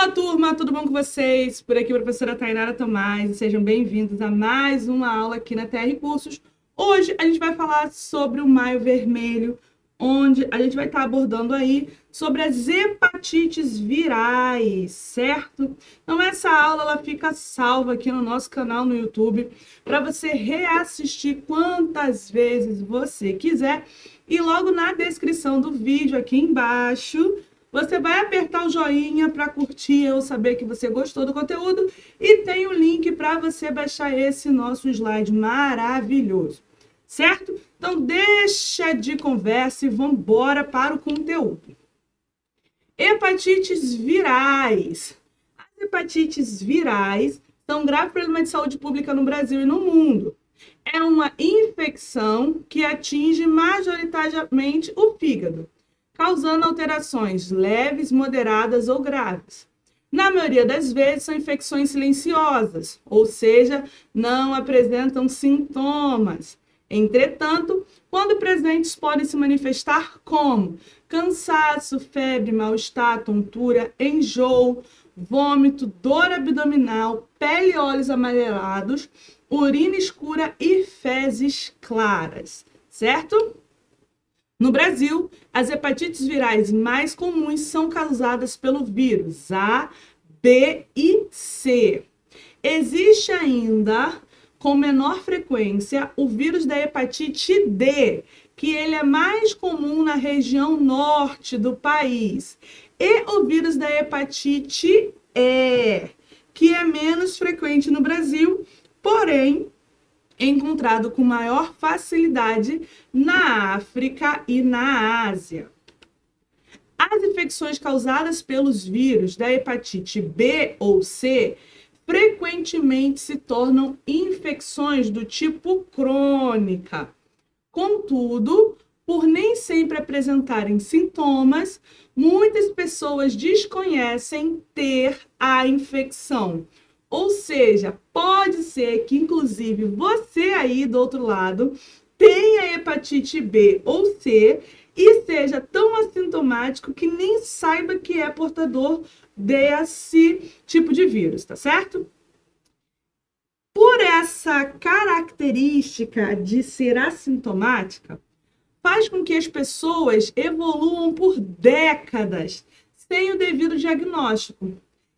Fala, turma, tudo bom com vocês? Por aqui, a professora Tainara Tomás, e sejam bem-vindos a mais uma aula aqui na TR Cursos. Hoje a gente vai falar sobre o Maio Vermelho, onde a gente vai estar abordando aí sobre as hepatites virais, certo? Então essa aula ela fica salva aqui no nosso canal no YouTube para você reassistir quantas vezes você quiser. E logo na descrição do vídeo aqui embaixo, você vai apertar o joinha para curtir ou saber que você gostou do conteúdo e tem o link para você baixar esse nosso slide maravilhoso, certo? Então deixa de conversa e vamos embora para o conteúdo. Hepatites virais. As hepatites virais são um grave problema de saúde pública no Brasil e no mundo. É uma infecção que atinge majoritariamente o fígado, causando alterações leves, moderadas ou graves. Na maioria das vezes, são infecções silenciosas, ou seja, não apresentam sintomas. Entretanto, quando presentes, podem se manifestar como cansaço, febre, mal-estar, tontura, enjoo, vômito, dor abdominal, pele e olhos amarelados, urina escura e fezes claras, certo? No Brasil, as hepatites virais mais comuns são causadas pelo vírus A, B e C. Existe ainda, com menor frequência, o vírus da hepatite D, que ele é mais comum na região norte do país, e o vírus da hepatite E, que é menos frequente no Brasil, porém encontrado com maior facilidade na África e na Ásia. As infecções causadas pelos vírus da hepatite B ou C frequentemente se tornam infecções do tipo crônica. Contudo, por nem sempre apresentarem sintomas, muitas pessoas desconhecem ter a infecção. Ou seja, pode ser que, inclusive, você aí do outro lado tenha hepatite B ou C e seja tão assintomático que nem saiba que é portador desse tipo de vírus, tá certo? Por essa característica de ser assintomática, faz com que as pessoas evoluam por décadas sem o devido diagnóstico.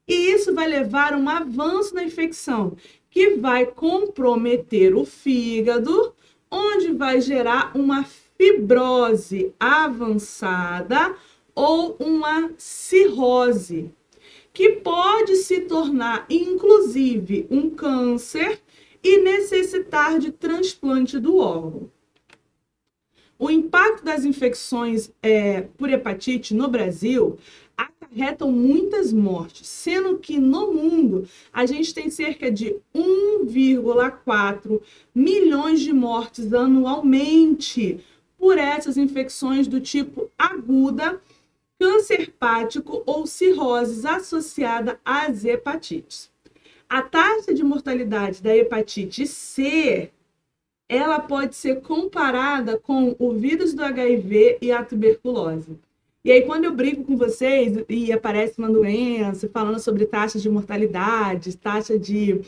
E isso vai levar a um avanço na infecção, que vai comprometer o fígado, onde vai gerar uma fibrose avançada ou uma cirrose, que pode se tornar, inclusive, um câncer e necessitar de transplante do órgão. O impacto das infecções por hepatite no Brasil acarretam muitas mortes, sendo que no mundo a gente tem cerca de 1,4 milhões de mortes anualmente por essas infecções do tipo aguda, câncer hepático ou cirroses associada às hepatites. A taxa de mortalidade da hepatite C, ela pode ser comparada com o vírus do HIV e a tuberculose. E aí, quando eu brinco com vocês e aparece uma doença, falando sobre taxa de mortalidade, taxa de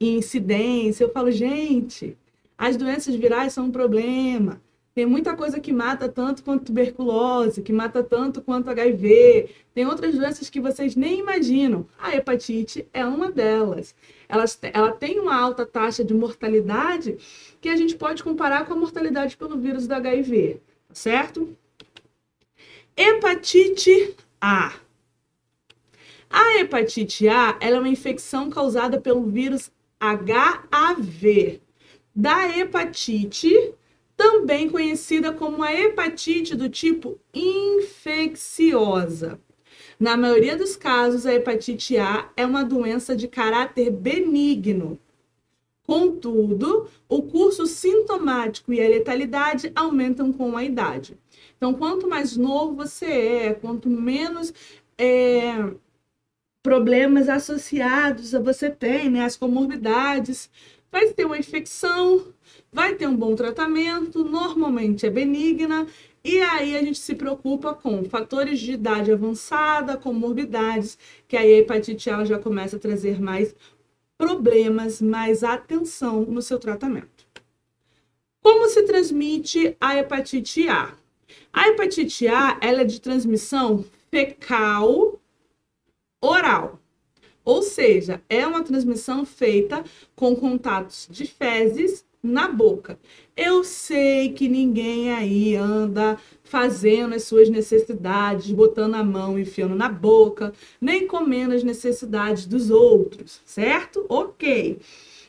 incidência, eu falo, gente, as doenças virais são um problema. Tem muita coisa que mata tanto quanto tuberculose, que mata tanto quanto HIV. Tem outras doenças que vocês nem imaginam. A hepatite é uma delas. Ela tem uma alta taxa de mortalidade que a gente pode comparar com a mortalidade pelo vírus do HIV, certo? Hepatite A. A hepatite A ela é uma infecção causada pelo vírus HAV, da hepatite, também conhecida como a hepatite do tipo infecciosa. Na maioria dos casos, a hepatite A é uma doença de caráter benigno. Contudo, o curso sintomático e a letalidade aumentam com a idade. Então, quanto mais novo você é, quanto menos problemas associados a você tem, né, as comorbidades, vai ter uma infecção, vai ter um bom tratamento, normalmente é benigna E aí a gente se preocupa com fatores de idade avançada, comorbidades, que aí a hepatite A já começa a trazer mais problemas, mais atenção no seu tratamento. Como se transmite a hepatite A? A hepatite A, ela é de transmissão fecal oral. Ou seja, é uma transmissão feita com contatos de fezes na boca. Eu sei que ninguém aí anda fazendo as suas necessidades, botando a mão, enfiando na boca, nem comendo as necessidades dos outros, certo? Ok.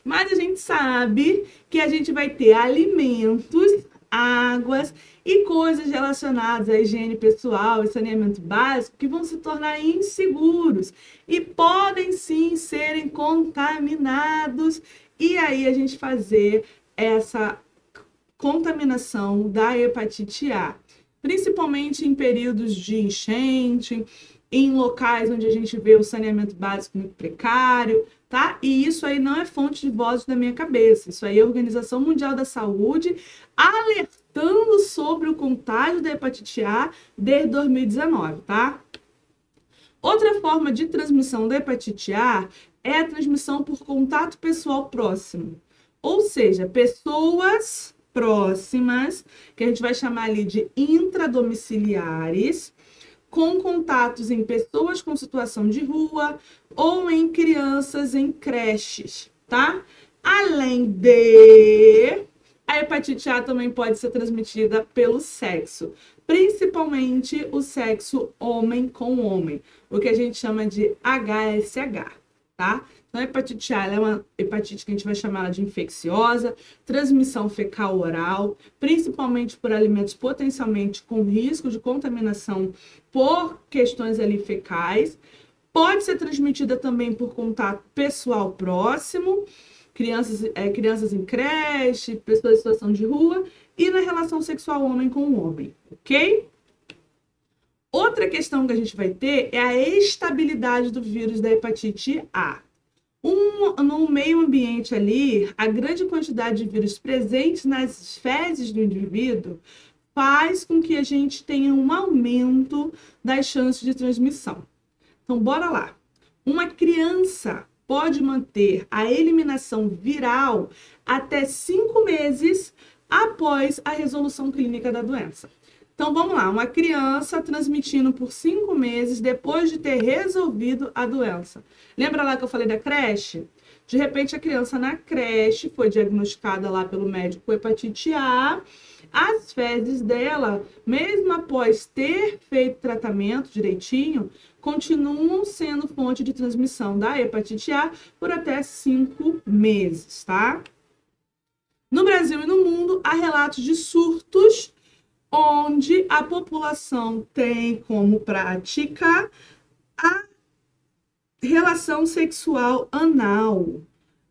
Mas a gente sabe que a gente vai ter alimentos, águas e coisas relacionadas à higiene pessoal e saneamento básico que vão se tornar inseguros e podem sim serem contaminados. E aí a gente fazer essa contaminação da hepatite A, principalmente em períodos de enchente, em locais onde a gente vê o saneamento básico muito precário, tá? E isso aí não é fonte de vozes da minha cabeça. Isso aí é a Organização Mundial da Saúde alertando sobre o contágio da hepatite A desde 2019, tá? Outra forma de transmissão da hepatite A é a transmissão por contato pessoal próximo. Ou seja, pessoas próximas, que a gente vai chamar ali de intradomiciliares, com contatos em pessoas com situação de rua ou em crianças em creches, tá? Além de... a hepatite A também pode ser transmitida pelo sexo, principalmente o sexo homem com homem, o que a gente chama de HSH, tá? Então, a hepatite A é uma hepatite que a gente vai chamar de infecciosa, transmissão fecal oral, principalmente por alimentos potencialmente com risco de contaminação por questões ali fecais. Pode ser transmitida também por contato pessoal próximo, crianças em creche, pessoas em situação de rua e na relação sexual homem com homem, ok? Outra questão que a gente vai ter é a estabilidade do vírus da hepatite A. No meio ambiente ali, a grande quantidade de vírus presentes nas fezes do indivíduo faz com que a gente tenha um aumento das chances de transmissão. Então, bora lá. Uma criança pode manter a eliminação viral até 5 meses após a resolução clínica da doença. Então, vamos lá. Uma criança transmitindo por 5 meses depois de ter resolvido a doença. Lembra lá que eu falei da creche? De repente, a criança na creche foi diagnosticada lá pelo médico com hepatite A. As fezes dela, mesmo após ter feito tratamento direitinho, continuam sendo fonte de transmissão da hepatite A por até 5 meses, tá? No Brasil e no mundo, há relatos de surtos onde a população tem como prática a relação sexual anal,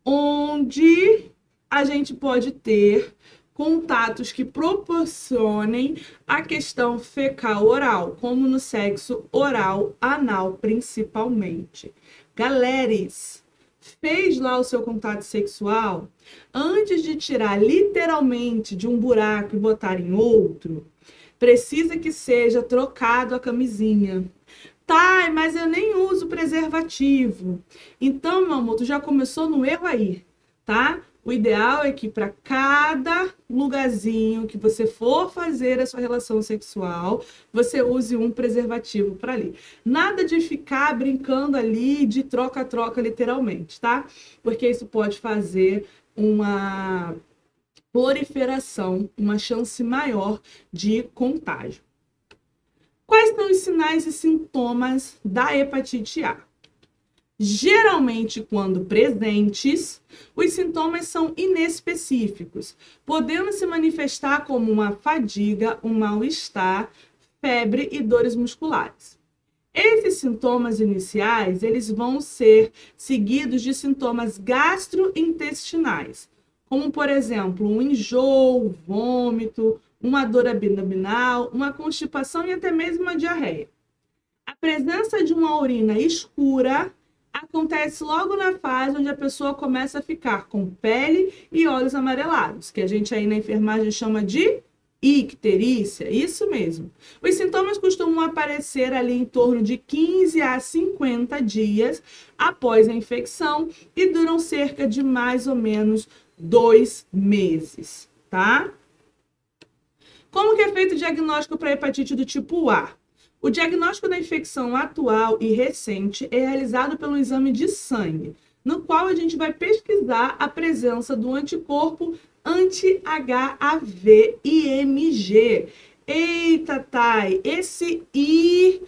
onde a gente pode ter contatos que proporcionem a questão fecal oral, como no sexo oral anal principalmente. Galeres, fez lá o seu contato sexual, antes de tirar literalmente de um buraco e botar em outro, precisa que seja trocado a camisinha. Tá, mas eu nem uso preservativo. Então, meu amor, tu já começou no erro aí, tá? O ideal é que para cada lugarzinho que você for fazer a sua relação sexual, você use um preservativo para ali. Nada de ficar brincando ali de troca-troca literalmente, tá? Porque isso pode fazer uma proliferação, uma chance maior de contágio. Quais são os sinais e sintomas da hepatite A? Geralmente, quando presentes, os sintomas são inespecíficos, podendo se manifestar como uma fadiga, um mal-estar, febre e dores musculares. Esses sintomas iniciais, eles vão ser seguidos de sintomas gastrointestinais, como, por exemplo, um enjoo, vômito, uma dor abdominal, uma constipação e até mesmo uma diarreia. A presença de uma urina escura acontece logo na fase onde a pessoa começa a ficar com pele e olhos amarelados, que a gente aí na enfermagem chama de icterícia, isso mesmo. Os sintomas costumam aparecer ali em torno de 15 a 50 dias após a infecção e duram cerca de mais ou menos 2 meses, tá? Como que é feito o diagnóstico para hepatite do tipo A? O diagnóstico da infecção atual e recente é realizado pelo exame de sangue, no qual a gente vai pesquisar a presença do anticorpo anti-HIV-IgM. Eita, Thay, esse IgM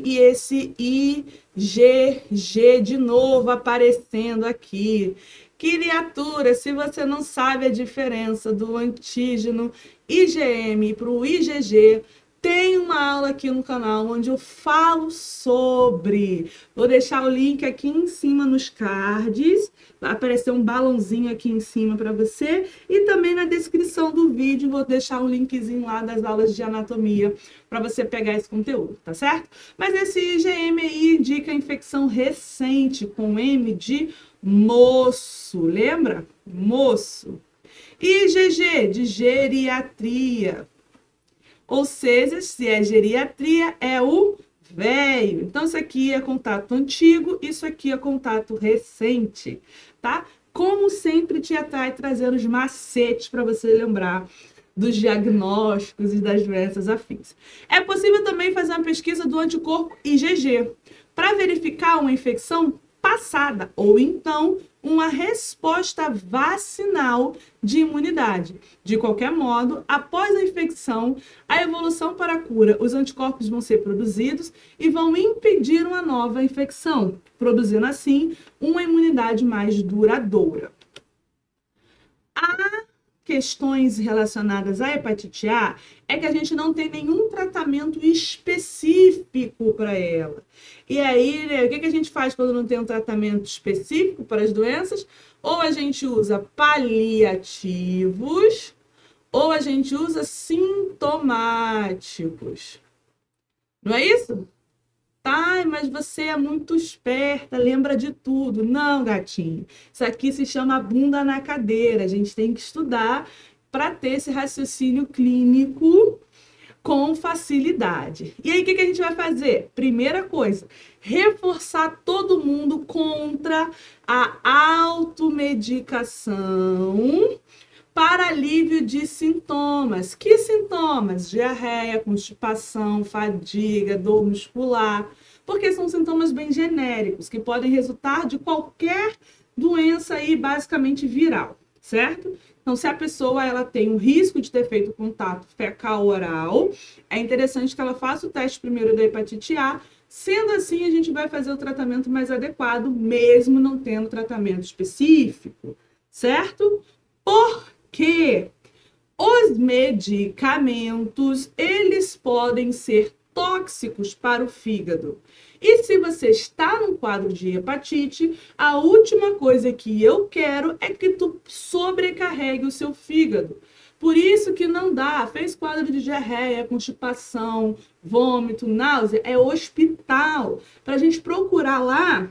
e esse IgG de novo aparecendo aqui. Criatura, se você não sabe a diferença do antígeno IgM para o IgG, tem uma aula aqui no canal onde eu falo sobre. Vou deixar o link aqui em cima nos cards. Vai aparecer um balãozinho aqui em cima para você. E também na descrição do vídeo vou deixar um linkzinho lá das aulas de anatomia para você pegar esse conteúdo, tá certo? Mas esse IgM aí indica infecção recente com M de moço. Lembra? Moço. IgG de geriatria. Ou seja, se é geriatria, é o velho. Então, isso aqui é contato antigo, isso aqui é contato recente, tá? Como sempre, Tia Thay trazendo os macetes para você lembrar dos diagnósticos e das doenças afins. É possível também fazer uma pesquisa do anticorpo IgG para verificar uma infecção passada ou então uma resposta vacinal de imunidade. De qualquer modo, após a infecção, a evolução para a cura, os anticorpos vão ser produzidos e vão impedir uma nova infecção, produzindo assim uma imunidade mais duradoura. Há questões relacionadas à hepatite A é que a gente não tem nenhum tratamento específico para ela. E aí, né, o que a gente faz quando não tem um tratamento específico para as doenças? Ou a gente usa paliativos, ou a gente usa sintomáticos. Não é isso? Tá, mas você é muito esperta, lembra de tudo. Não, gatinho. Isso aqui se chama bunda na cadeira. A gente tem que estudar para ter esse raciocínio clínico com facilidade. E aí, o que a gente vai fazer? Primeira coisa, reforçar todo mundo contra a automedicação para alívio de sintomas. Que sintomas? Diarreia, constipação, fadiga, dor muscular, porque são sintomas bem genéricos, que podem resultar de qualquer doença aí, basicamente viral, certo? Então, se a pessoa ela tem um risco de ter feito contato fecal-oral, é interessante que ela faça o teste primeiro da hepatite A. Sendo assim, a gente vai fazer o tratamento mais adequado, mesmo não tendo tratamento específico, certo? Porque os medicamentos, eles podem ser tóxicos para o fígado. E se você está num quadro de hepatite, a última coisa que eu quero é que tu sobrecarregue o seu fígado. Por isso que não dá, fez quadro de diarreia, constipação, vômito, náusea, é hospital. Para a gente procurar lá,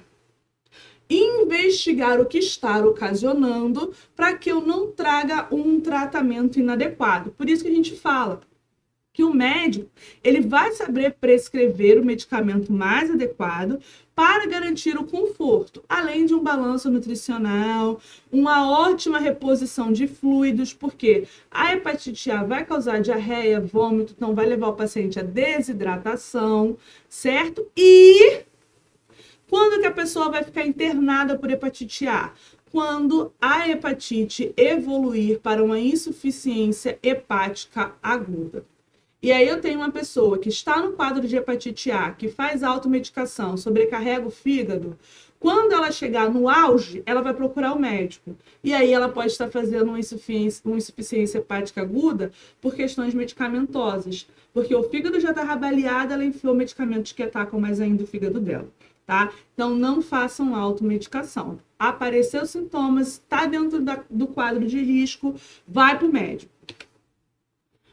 investigar o que está ocasionando para que eu não traga um tratamento inadequado. Por isso que a gente fala que o médico ele vai saber prescrever o medicamento mais adequado para garantir o conforto, além de um balanço nutricional, uma ótima reposição de fluidos, porque a hepatite A vai causar diarreia, vômito, então vai levar o paciente à desidratação, certo? E quando que a pessoa vai ficar internada por hepatite A? Quando a hepatite evoluir para uma insuficiência hepática aguda. E aí eu tenho uma pessoa que está no quadro de hepatite A, que faz automedicação, sobrecarrega o fígado. Quando ela chegar no auge, ela vai procurar o médico. E aí ela pode estar fazendo uma insuficiência hepática aguda por questões medicamentosas. Porque o fígado já está rabaleado, ela enfiou medicamentos que atacam mais ainda o fígado dela. Tá? Então, não façam automedicação. Apareceu sintomas, está dentro do quadro de risco, vai para o médico.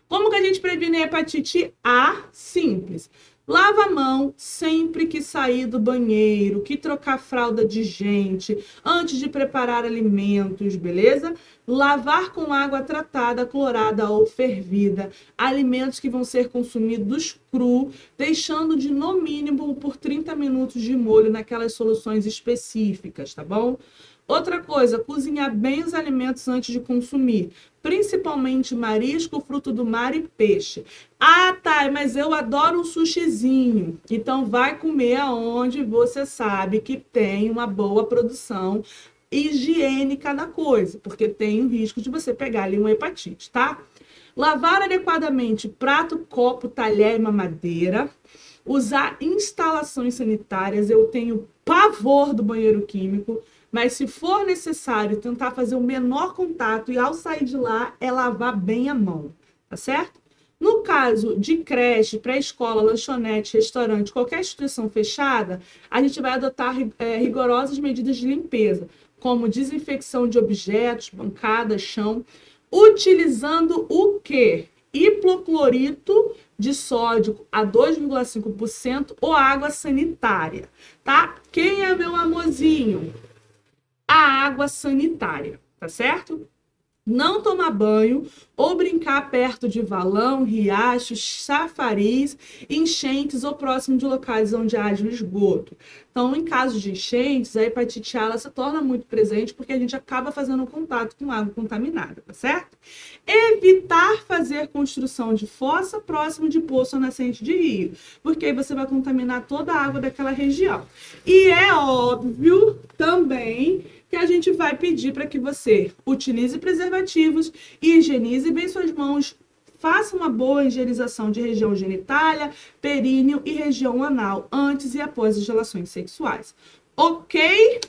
Como que a gente previne a hepatite A? Simples. Lava a mão sempre que sair do banheiro, que trocar fralda de gente, antes de preparar alimentos, beleza? Lavar com água tratada, clorada ou fervida, alimentos que vão ser consumidos cru, deixando de no mínimo por 30 minutos de molho naquelas soluções específicas, tá bom? Outra coisa, cozinhar bem os alimentos antes de consumir, principalmente marisco, fruto do mar e peixe. Ah, tá, mas eu adoro um sushizinho. Então vai comer aonde você sabe que tem uma boa produção higiênica da coisa, porque tem o risco de você pegar ali uma hepatite, tá? Lavar adequadamente prato, copo, talher e mamadeira. Usar instalações sanitárias. Eu tenho pavor do banheiro químico, mas se for necessário tentar fazer o menor contato e ao sair de lá é lavar bem a mão, tá certo? No caso de creche, pré-escola, lanchonete, restaurante, qualquer instituição fechada, a gente vai adotar rigorosas medidas de limpeza, como desinfecção de objetos, bancada, chão, utilizando o quê? Hipoclorito de sódio a 2,5% ou água sanitária, tá? Quem é meu amorzinho? A água sanitária, tá certo? Não tomar banho ou brincar perto de valão, riachos, chafariz, enchentes ou próximo de locais onde haja esgoto. Então, em caso de enchentes, a hepatite A ela se torna muito presente porque a gente acaba fazendo contato com água contaminada, tá certo? Evitar fazer construção de fossa próximo de poço ou nascente de rio, porque aí você vai contaminar toda a água daquela região. E é óbvio também que a gente vai pedir para que você utilize preservativos, higienize bem suas mãos, faça uma boa higienização de região genitália, períneo e região anal antes e após as relações sexuais. Ok?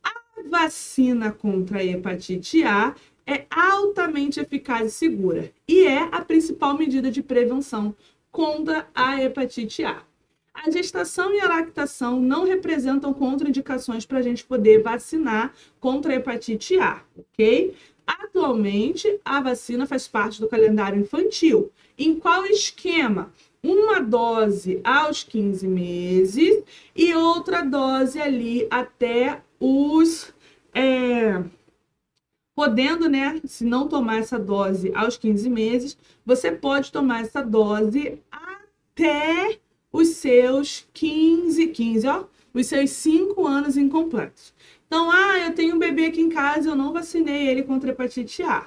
A vacina contra a hepatite A é altamente eficaz e segura e é a principal medida de prevenção contra a hepatite A. A gestação e a lactação não representam contraindicações para a gente poder vacinar contra a hepatite A, ok? Atualmente, a vacina faz parte do calendário infantil. Em qual esquema? Uma dose aos 15 meses e outra dose ali até os... podendo, né, se não tomar essa dose aos 15 meses, você pode tomar essa dose até os seus 15, ó, os seus 5 anos incompletos. Então, eu tenho um bebê aqui em casa, eu não vacinei ele contra hepatite A.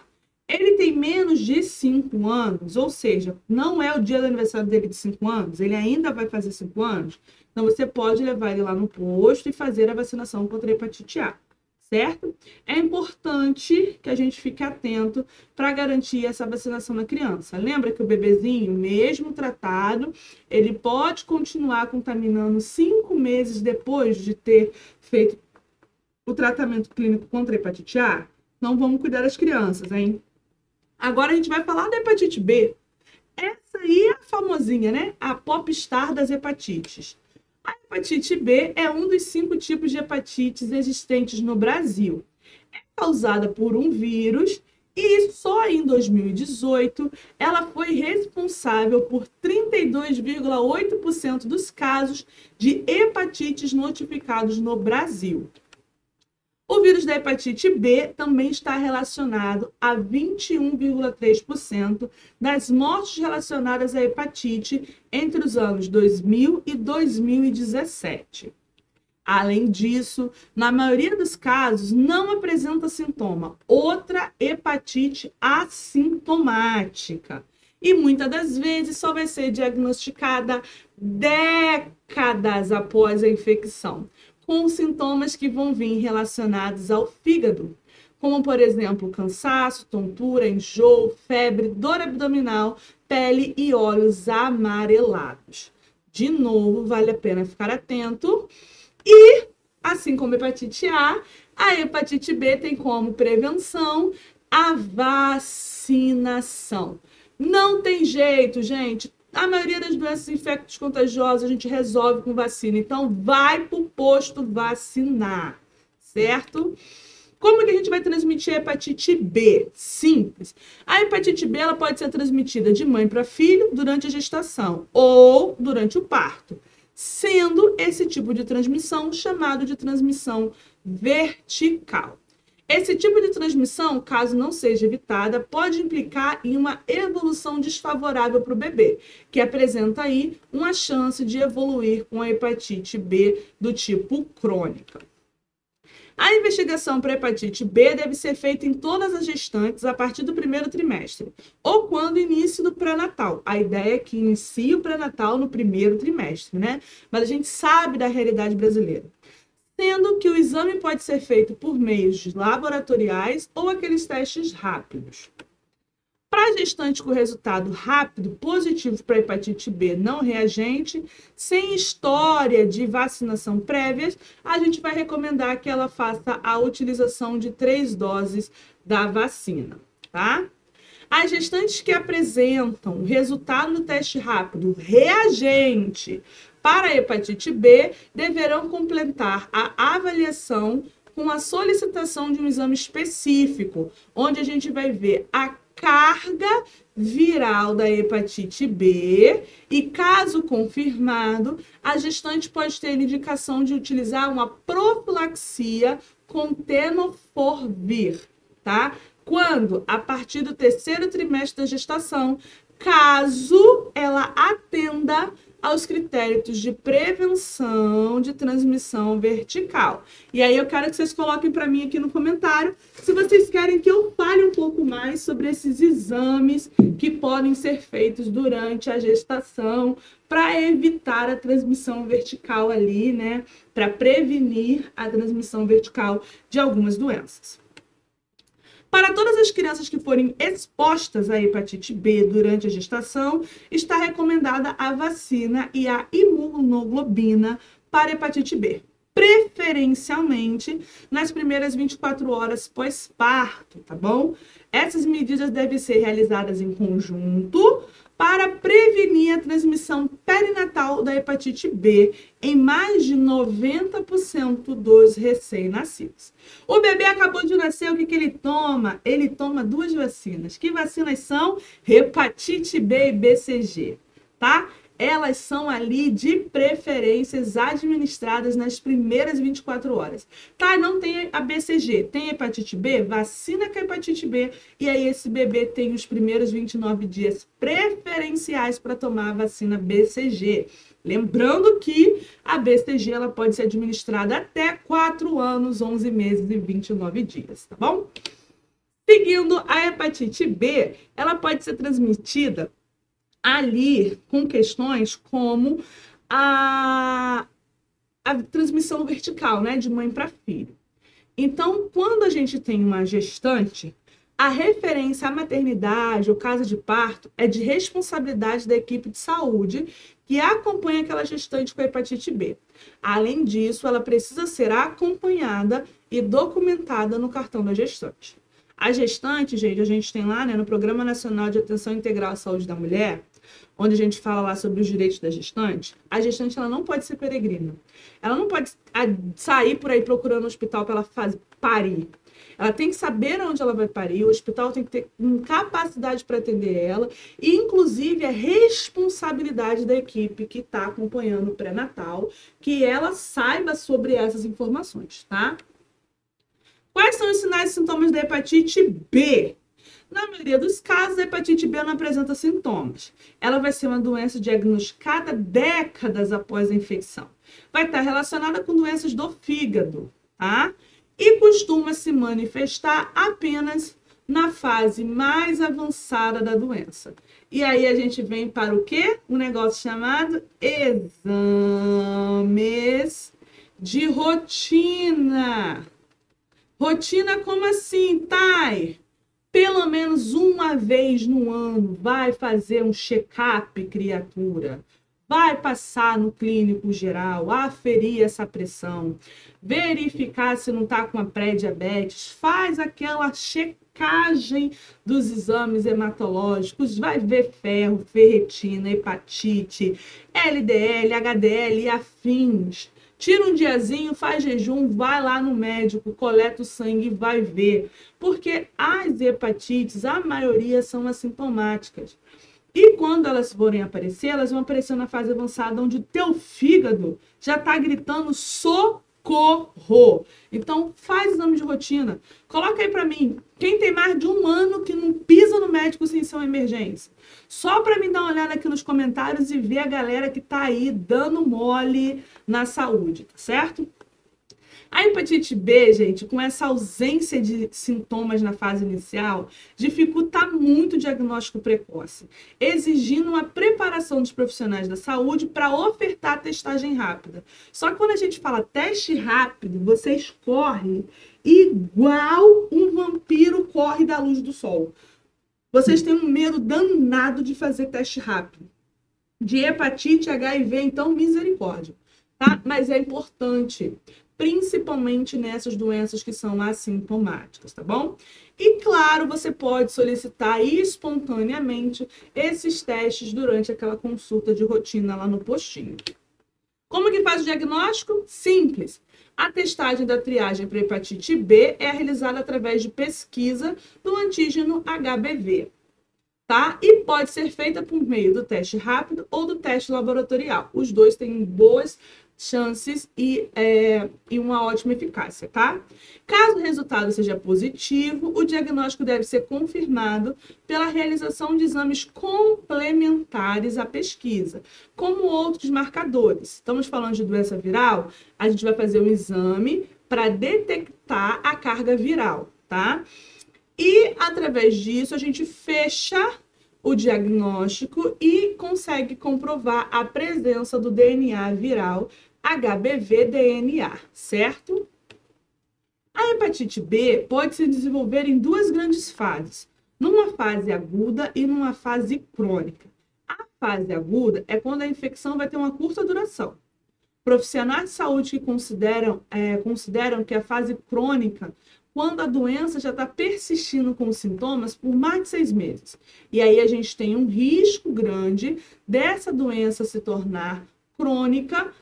Ele tem menos de 5 anos, ou seja, não é o dia do aniversário dele de 5 anos, ele ainda vai fazer 5 anos, então você pode levar ele lá no posto e fazer a vacinação contra a hepatite A. Certo? É importante que a gente fique atento para garantir essa vacinação na criança. Lembra que o bebezinho, mesmo tratado, ele pode continuar contaminando 5 meses depois de ter feito o tratamento clínico contra a hepatite A? Então, vamos cuidar das crianças, hein? Agora a gente vai falar da hepatite B. Essa aí é a famosinha, né? A popstar das hepatites. A hepatite B é um dos 5 tipos de hepatites existentes no Brasil. É causada por um vírus e só em 2018 ela foi responsável por 32,8% dos casos de hepatites notificados no Brasil. O vírus da hepatite B também está relacionado a 21,3% das mortes relacionadas à hepatite entre os anos 2000 e 2017. Além disso, na maioria dos casos, não apresenta sintoma, outra hepatite assintomática. E muitas das vezes só vai ser diagnosticada décadas após a infecção, com sintomas que vão vir relacionados ao fígado, como, por exemplo, cansaço, tontura, enjoo, febre, dor abdominal, pele e olhos amarelados. De novo, vale a pena ficar atento. E, assim como a hepatite A hepatite B tem como prevenção a vacinação. Não tem jeito, gente. A maioria das doenças infectos contagiosas a gente resolve com vacina. Então, vai para o posto vacinar, certo? Como que a gente vai transmitir a hepatite B? Simples. A hepatite B ela pode ser transmitida de mãe para filho durante a gestação ou durante o parto, sendo esse tipo de transmissão chamado de transmissão vertical. Esse tipo de transmissão, caso não seja evitada, pode implicar em uma evolução desfavorável para o bebê, que apresenta aí uma chance de evoluir com a hepatite B do tipo crônica. A investigação para hepatite B deve ser feita em todas as gestantes a partir do primeiro trimestre, ou quando início do pré-natal. A ideia é que inicie o pré-natal no primeiro trimestre, né? Mas a gente sabe da realidade brasileira. Sendo que o exame pode ser feito por meios laboratoriais ou aqueles testes rápidos. Para gestante com resultado rápido, positivo para hepatite B não reagente, sem história de vacinação prévias, a gente vai recomendar que ela faça a utilização de 3 doses da vacina, tá? As gestantes que apresentam resultado no teste rápido reagente para a hepatite B deverão completar a avaliação com a solicitação de um exame específico, onde a gente vai ver a carga viral da hepatite B e, caso confirmado, a gestante pode ter indicação de utilizar uma profilaxia com tenofovir, tá? Quando, a partir do terceiro trimestre da gestação, caso ela atenda aos critérios de prevenção de transmissão vertical. E aí eu quero que vocês coloquem para mim aqui no comentário se vocês querem que eu fale um pouco mais sobre esses exames que podem ser feitos durante a gestação para evitar a transmissão vertical ali, né? Para prevenir a transmissão vertical de algumas doenças. Para todas as crianças que forem expostas à hepatite B durante a gestação, está recomendada a vacina e a imunoglobina para hepatite B, preferencialmente nas primeiras 24 horas pós-parto, tá bom? Essas medidas devem ser realizadas em conjunto para prevenir a transmissão perinatal da hepatite B em mais de 90% dos recém-nascidos. O bebê acabou de nascer, o que ele toma? Ele toma 2 vacinas. Que vacinas são? Hepatite B e BCG, tá? Elas são ali de preferências administradas nas primeiras 24 horas. Tá, não tem a BCG, tem hepatite B, vacina com a hepatite B, e aí esse bebê tem os primeiros 29 dias preferenciais para tomar a vacina BCG. Lembrando que a BCG ela pode ser administrada até 4 anos, 11 meses e 29 dias, tá bom? Seguindo, a hepatite B, ela pode ser transmitida ali com questões como a transmissão vertical, né, de mãe para filho. Então, quando a gente tem uma gestante, a referência à maternidade ou casa de parto é de responsabilidade da equipe de saúde que acompanha aquela gestante com hepatite B. Além disso, ela precisa ser acompanhada e documentada no cartão da gestante. A gestante, gente, a gente tem lá, né, no Programa Nacional de Atenção Integral à Saúde da Mulher, onde a gente fala lá sobre os direitos da gestante, a gestante ela não pode ser peregrina. Ela não pode sair por aí procurando um hospital para ela parir. Ela tem que saber onde ela vai parir, o hospital tem que ter capacidade para atender ela, e inclusive é responsabilidade da equipe que está acompanhando o pré-natal, que ela saiba sobre essas informações, tá? Quais são os sinais e sintomas da hepatite B? Na maioria dos casos, a hepatite B não apresenta sintomas. Ela vai ser uma doença diagnosticada décadas após a infecção. Vai estar relacionada com doenças do fígado, tá? E costuma se manifestar apenas na fase mais avançada da doença. E aí a gente vem para o quê? Um negócio chamado exames de rotina. Rotina como assim, Thay? Pelo menos uma vez no ano vai fazer um check-up, criatura. Vai passar no clínico geral, aferir essa pressão, verificar se não está com a pré-diabetes, faz aquela checagem dos exames hematológicos, vai ver ferro, ferritina, hepatite, LDL, HDL e afins. Tira um diazinho, faz jejum, vai lá no médico, coleta o sangue e vai ver. Porque as hepatites, a maioria são assintomáticas. E quando elas forem aparecer, elas vão aparecer na fase avançada, onde o teu fígado já está gritando socorro. Então, faz exame de rotina. Coloca aí para mim, quem tem mais de 1 ano que não pisa no médico sem ser uma emergência? Só para mim dar uma olhada aqui nos comentários e ver a galera que está aí dando mole na saúde, tá certo? A hepatite B, gente, com essa ausência de sintomas na fase inicial, dificulta muito o diagnóstico precoce, exigindo uma preparação dos profissionais da saúde para ofertar a testagem rápida. Só que quando a gente fala teste rápido, vocês correm igual um vampiro corre da luz do sol. Vocês têm um medo danado de fazer teste rápido. De hepatite, HIV, então, misericórdia. Tá? Mas é importante, principalmente nessas doenças que são assintomáticas, tá bom? E claro, você pode solicitar espontaneamente esses testes durante aquela consulta de rotina lá no postinho. Como que faz o diagnóstico? Simples. A testagem da triagem para hepatite B é realizada através de pesquisa do antígeno HBV, tá? E pode ser feita por meio do teste rápido ou do teste laboratorial. Os dois têm boas chances e uma ótima eficácia, tá? Caso o resultado seja positivo, o diagnóstico deve ser confirmado pela realização de exames complementares à pesquisa, como outros marcadores. Estamos falando de doença viral, a gente vai fazer um exame para detectar a carga viral, tá? E, através disso, a gente fecha o diagnóstico e consegue comprovar a presença do DNA viral HBV-DNA, certo? A hepatite B pode se desenvolver em 2 grandes fases, numa fase aguda e numa fase crônica. A fase aguda é quando a infecção vai ter uma curta duração. Profissionais de saúde que consideram que a fase crônica, quando a doença já está persistindo com os sintomas por mais de 6 meses. E aí a gente tem um risco grande dessa doença se tornar crônica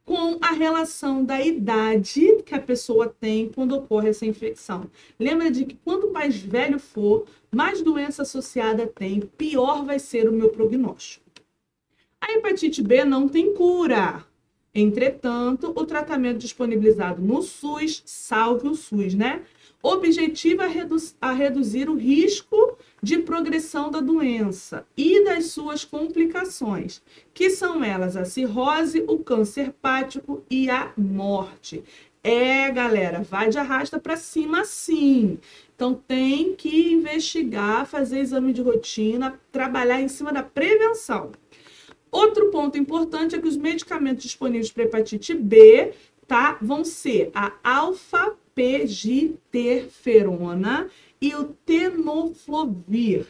com a relação da idade que a pessoa tem quando ocorre essa infecção. Lembra de que quanto mais velho for, mais doença associada tem, pior vai ser o meu prognóstico. A hepatite B não tem cura. Entretanto, o tratamento disponibilizado no SUS, salve o SUS, né? Objetiva a reduzir o risco de progressão da doença e das suas complicações, que são elas a cirrose, o câncer hepático e a morte. Galera, vai de arrasta para cima sim. Então tem que investigar, fazer exame de rotina, trabalhar em cima da prevenção. Outro ponto importante é que os medicamentos disponíveis para hepatite B, tá, vão ser a alfa-P-giterferona e o tenoflovir.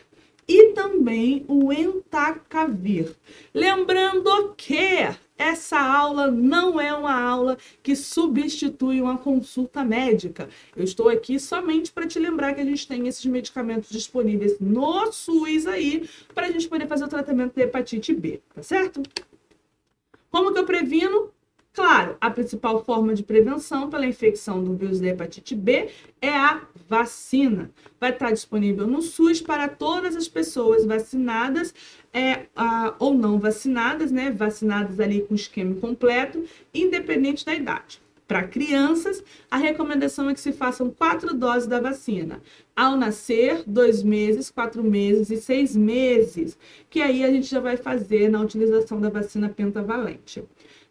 E também o entacavir. Lembrando que essa aula não é uma aula que substitui uma consulta médica. Eu estou aqui somente para te lembrar que a gente tem esses medicamentos disponíveis no SUS aí, para a gente poder fazer o tratamento de hepatite B, tá certo? Como que eu previno? Claro, a principal forma de prevenção pela infecção do vírus da hepatite B é a vacina. Vai estar disponível no SUS para todas as pessoas vacinadas ou não vacinadas, né? Vacinadas ali com esquema completo, independente da idade. Para crianças, a recomendação é que se façam 4 doses da vacina. Ao nascer, 2 meses, 4 meses e 6 meses, que aí a gente já vai fazer na utilização da vacina pentavalente.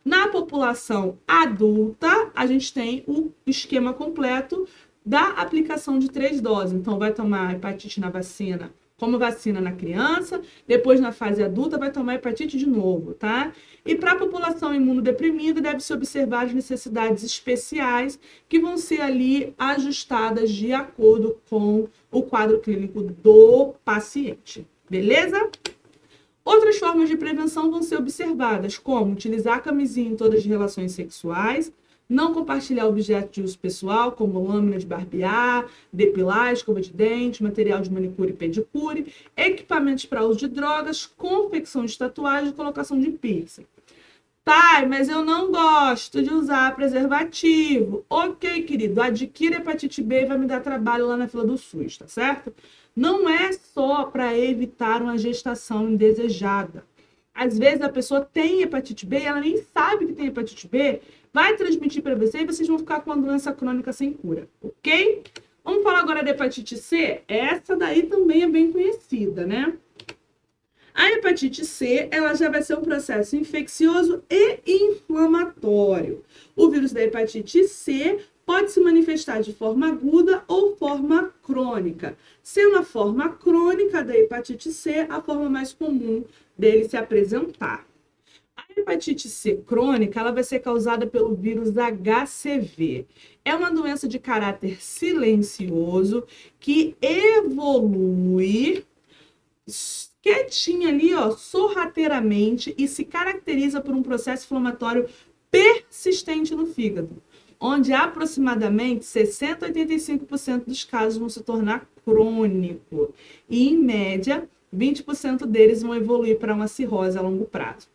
Na população adulta, a gente tem o esquema completo da aplicação de 3 doses. Então, vai tomar hepatite na vacina, como vacina na criança, depois na fase adulta vai tomar hepatite de novo, tá? E para a população imunodeprimida, deve-se observar as necessidades especiais que vão ser ali ajustadas de acordo com o quadro clínico do paciente, beleza? Outras formas de prevenção vão ser observadas, como utilizar a camisinha em todas as relações sexuais, não compartilhar objetos de uso pessoal, como lâmina de barbear, depilar, escova de dente, material de manicure e pedicure, equipamentos para uso de drogas, confecção de tatuagem e colocação de piercing. Tá, mas eu não gosto de usar preservativo. Ok, querido, adquira hepatite B e vai me dar trabalho lá na fila do SUS, tá certo? Não é só para evitar uma gestação indesejada. Às vezes a pessoa tem hepatite B e ela nem sabe que tem hepatite B, vai transmitir para você e vocês vão ficar com uma doença crônica sem cura, ok? Vamos falar agora da hepatite C? Essa daí também é bem conhecida, né? A hepatite C, ela já vai ser um processo infeccioso e inflamatório. O vírus da hepatite C pode se manifestar de forma aguda ou forma crônica. Sendo a forma crônica da hepatite C a forma mais comum dele se apresentar. A hepatite C crônica, ela vai ser causada pelo vírus HCV. É uma doença de caráter silencioso que evolui quietinha ali, ó, sorrateiramente e se caracteriza por um processo inflamatório persistente no fígado, onde aproximadamente 60 a 85% dos casos vão se tornar crônico e, em média, 20% deles vão evoluir para uma cirrose a longo prazo.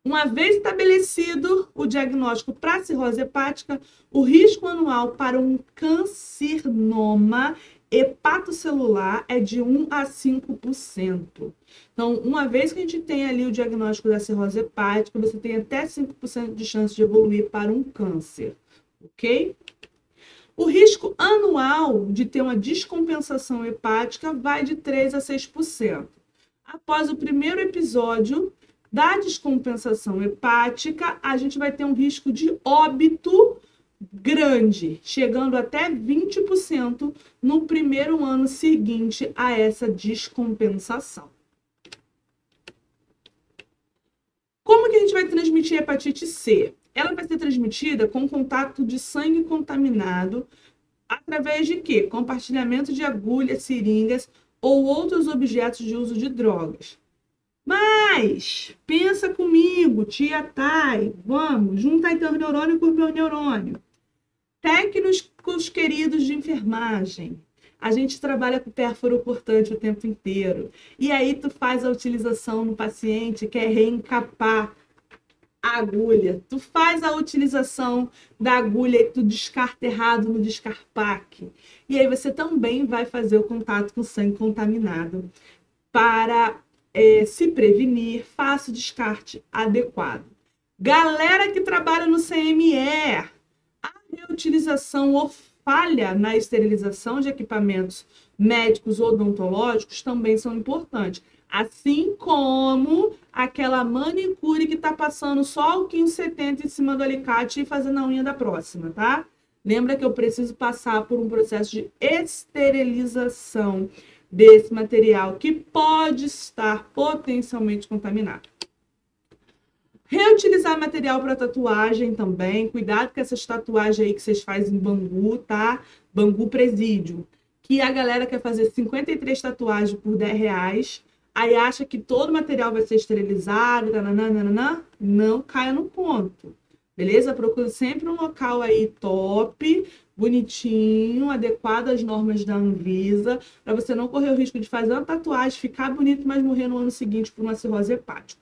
Uma vez estabelecido o diagnóstico para cirrose hepática, o risco anual para um carcinoma hepatocelular é de 1 a 5%. Então, uma vez que a gente tem ali o diagnóstico da cirrose hepática, você tem até 5% de chance de evoluir para um câncer, ok? O risco anual de ter uma descompensação hepática vai de 3 a 6%. Após o primeiro episódio da descompensação hepática, a gente vai ter um risco de óbito grande, chegando até 20% no primeiro ano seguinte a essa descompensação. Como que a gente vai transmitir a hepatite C? Ela vai ser transmitida com contato de sangue contaminado através de quê? Compartilhamento de agulhas, seringas ou outros objetos de uso de drogas. Mas, pensa comigo, tia Thay, vamos, junta aí teu neurônio com o meu neurônio. Técnicos queridos de enfermagem, a gente trabalha com pérfuro cortante o tempo inteiro. E aí tu faz a utilização no paciente, quer reencapar a agulha. Tu faz a utilização da agulha e tu descarta errado no descarpaque. E aí você também vai fazer o contato com sangue contaminado para se prevenir, faça o descarte adequado. Galera que trabalha no CME, a reutilização ou falha na esterilização de equipamentos médicos ou odontológicos também são importantes. Assim como aquela manicure que está passando só o 1570 em cima do alicate e fazendo a unha da próxima, tá? Lembra que eu preciso passar por um processo de esterilização desse material que pode estar potencialmente contaminado. Reutilizar material para tatuagem também. Cuidado com essas tatuagens aí que vocês fazem em Bangu, tá? Bangu Presídio. Que a galera quer fazer 53 tatuagens por R$10. Aí acha que todo o material vai ser esterilizado. Nananana. Não caia no conto. Beleza? Procure sempre um local aí top, bonitinho, adequado às normas da Anvisa, para você não correr o risco de fazer uma tatuagem, ficar bonito, mas morrer no ano seguinte por uma cirrose hepática.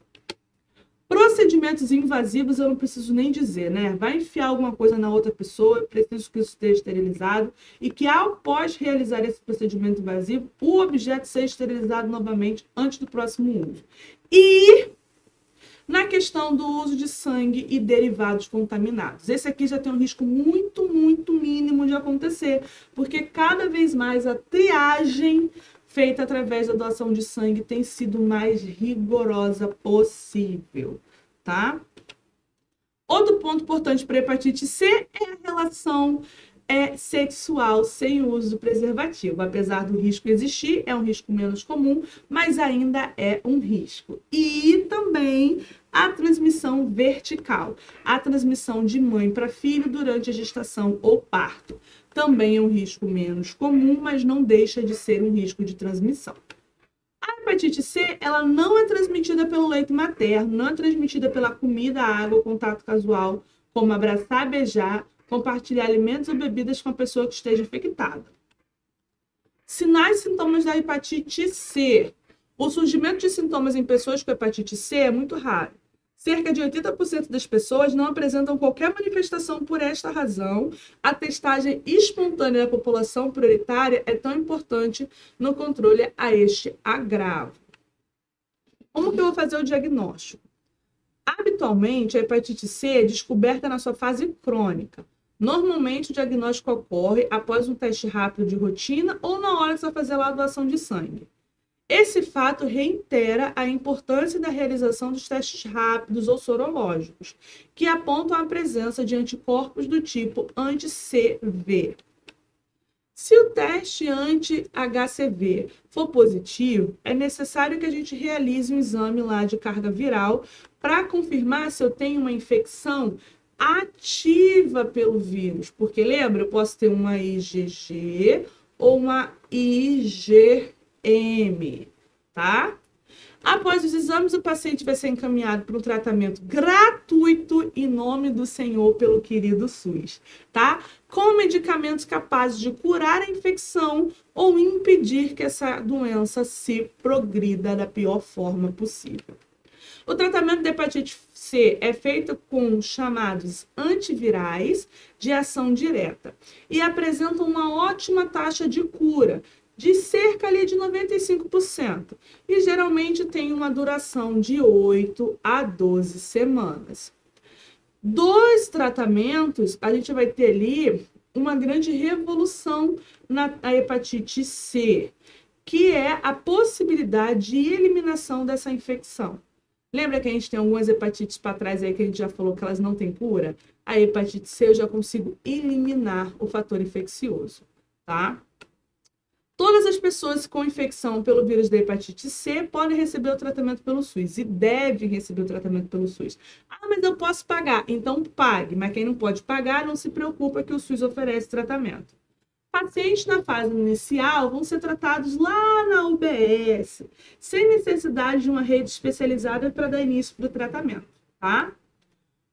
Procedimentos invasivos eu não preciso nem dizer, né? Vai enfiar alguma coisa na outra pessoa, eu preciso que isso esteja esterilizado e que após realizar esse procedimento invasivo, o objeto seja esterilizado novamente antes do próximo uso. E na questão do uso de sangue e derivados contaminados. Esse aqui já tem um risco muito, muito mínimo de acontecer, porque cada vez mais a triagem feita através da doação de sangue tem sido mais rigorosa possível, tá? Outro ponto importante para a hepatite C é a relação sexual sem o uso do preservativo. Apesar do risco existir, é um risco menos comum, mas ainda é um risco. E também a transmissão vertical, a transmissão de mãe para filho durante a gestação ou parto. Também é um risco menos comum, mas não deixa de ser um risco de transmissão. A hepatite C, ela não é transmitida pelo leite materno, não é transmitida pela comida, água, contato casual, como abraçar, beijar, compartilhar alimentos ou bebidas com a pessoa que esteja infectada. Sinais e sintomas da hepatite C. O surgimento de sintomas em pessoas com hepatite C é muito raro. Cerca de 80% das pessoas não apresentam qualquer manifestação por esta razão. A testagem espontânea da população prioritária é tão importante no controle a este agravo. Como que eu vou fazer o diagnóstico? Habitualmente, a hepatite C é descoberta na sua fase crônica. Normalmente, o diagnóstico ocorre após um teste rápido de rotina ou na hora que você vai fazer a doação de sangue. Esse fato reitera a importância da realização dos testes rápidos ou sorológicos, que apontam a presença de anticorpos do tipo anti-CV. Se o teste anti-HCV for positivo, é necessário que a gente realize um exame lá de carga viral para confirmar se eu tenho uma infecção ativa pelo vírus. Porque, lembra, eu posso ter uma IgG ou uma IgM, tá? Após os exames, o paciente vai ser encaminhado para um tratamento gratuito em nome do Senhor pelo querido SUS, tá? Com medicamentos capazes de curar a infecção ou impedir que essa doença se progrida da pior forma possível. O tratamento da hepatite C é feito com chamados antivirais de ação direta e apresentam uma ótima taxa de cura, de cerca ali de 95%, e geralmente tem uma duração de 8 a 12 semanas. Dos tratamentos, a gente vai ter ali uma grande revolução na hepatite C, que é a possibilidade de eliminação dessa infecção. Lembra que a gente tem algumas hepatites para trás aí que a gente já falou que elas não têm cura? A hepatite C eu já consigo eliminar o fator infeccioso, tá? Todas as pessoas com infecção pelo vírus da hepatite C podem receber o tratamento pelo SUS e devem receber o tratamento pelo SUS. Ah, mas eu posso pagar. Então pague, mas quem não pode pagar, não se preocupa que o SUS oferece tratamento. Pacientes na fase inicial vão ser tratados lá na UBS, sem necessidade de uma rede especializada para dar início para o tratamento, tá?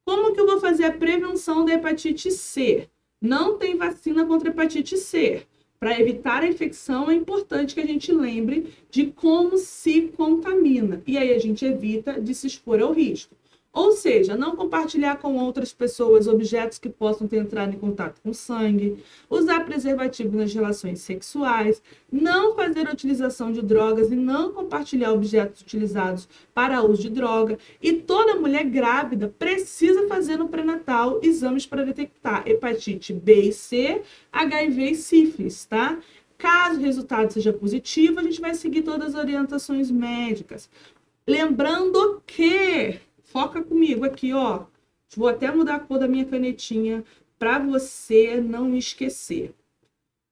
Como que eu vou fazer a prevenção da hepatite C? Não tem vacina contra a hepatite C. Para evitar a infecção, é importante que a gente lembre de como se contamina. E aí a gente evita de se expor ao risco. Ou seja, não compartilhar com outras pessoas objetos que possam ter entrado em contato com sangue, usar preservativo nas relações sexuais, não fazer a utilização de drogas e não compartilhar objetos utilizados para uso de droga. E toda mulher grávida precisa fazer no pré-natal exames para detectar hepatite B e C, HIV e sífilis, tá? Caso o resultado seja positivo, a gente vai seguir todas as orientações médicas. Lembrando que... Foca comigo aqui, ó. Vou até mudar a cor da minha canetinha para você não esquecer.